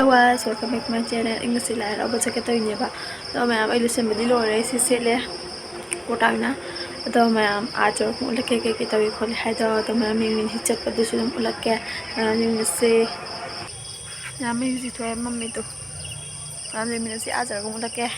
guys, welcome back to my channel. English sila ra ba sa kato niya ba. तो ma'am इलिशन बदी लो रही सी से ले कोटाना तो मैम आज और मुल्क के तभी खोले है तो मैम मिन हिचक पर दूसरे मुल्क के निम्न से यहाँ में यूज़ तो है मम्मी तो आज मिन से आज और मुल्क के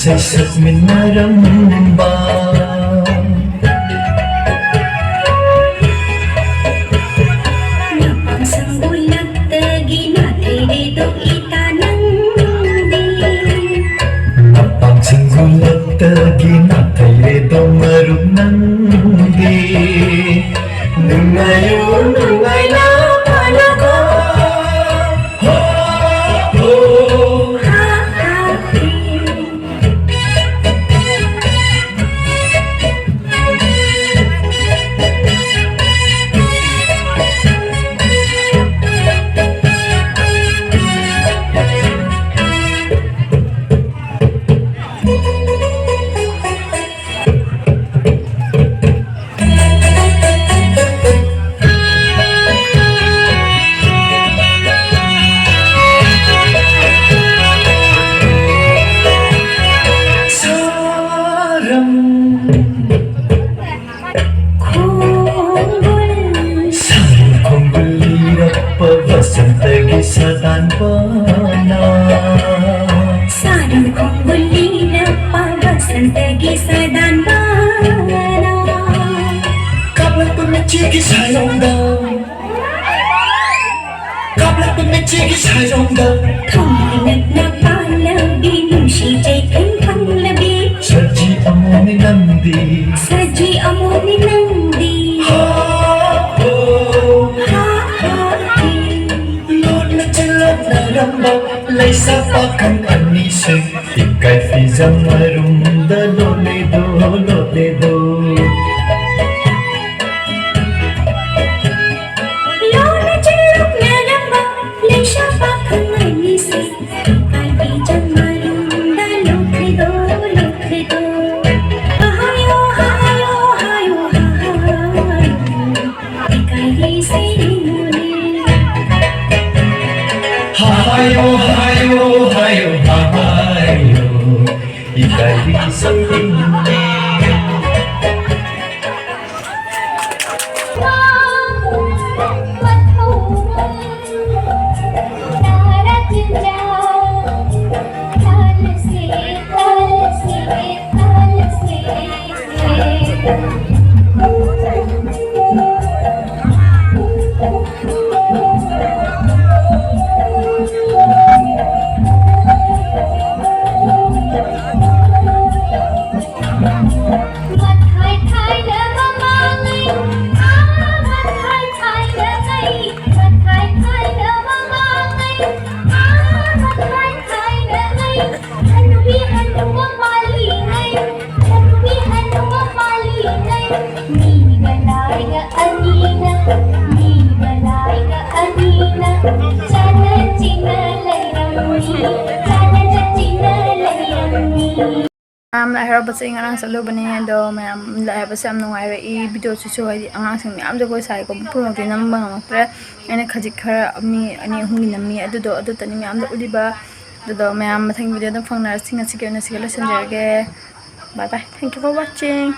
Isa'y sakminaramba Ginatayredo marunandi Nungayo nungay na palago Ho ho ha ha Vasantagi sadan pana Sarang konggulina pa Vasantagi sadan pana Kabla tumechigi sayongda Kabla tumechigi sayongda Thonglinat na palabi Nungshi jay kang labi Saji amoni nandi Saji amoni nandi Lay sa pakang anise Ikay fizang marunda Loledo, loledo Lola jalok na lamba Lay sa pakang anise Ikay fizang marunda Loledo, loledo Hahayo, hahayo, hayo, hahayo Ikay gising Hayo, hayo, hayo, hayo Ika'y isang hindi Lahirap sa ingang sa loob niya do mayam lahirap sa amnong ay video susu ay ang asing mi amdo ko sai ko promote nam bang matre ene khajik khara mi ani hungi nam mi adu do adu tani mi amdo uliba do mayam mathang video da phang na singa sikena sikela sanjage bye bye thank you for watching.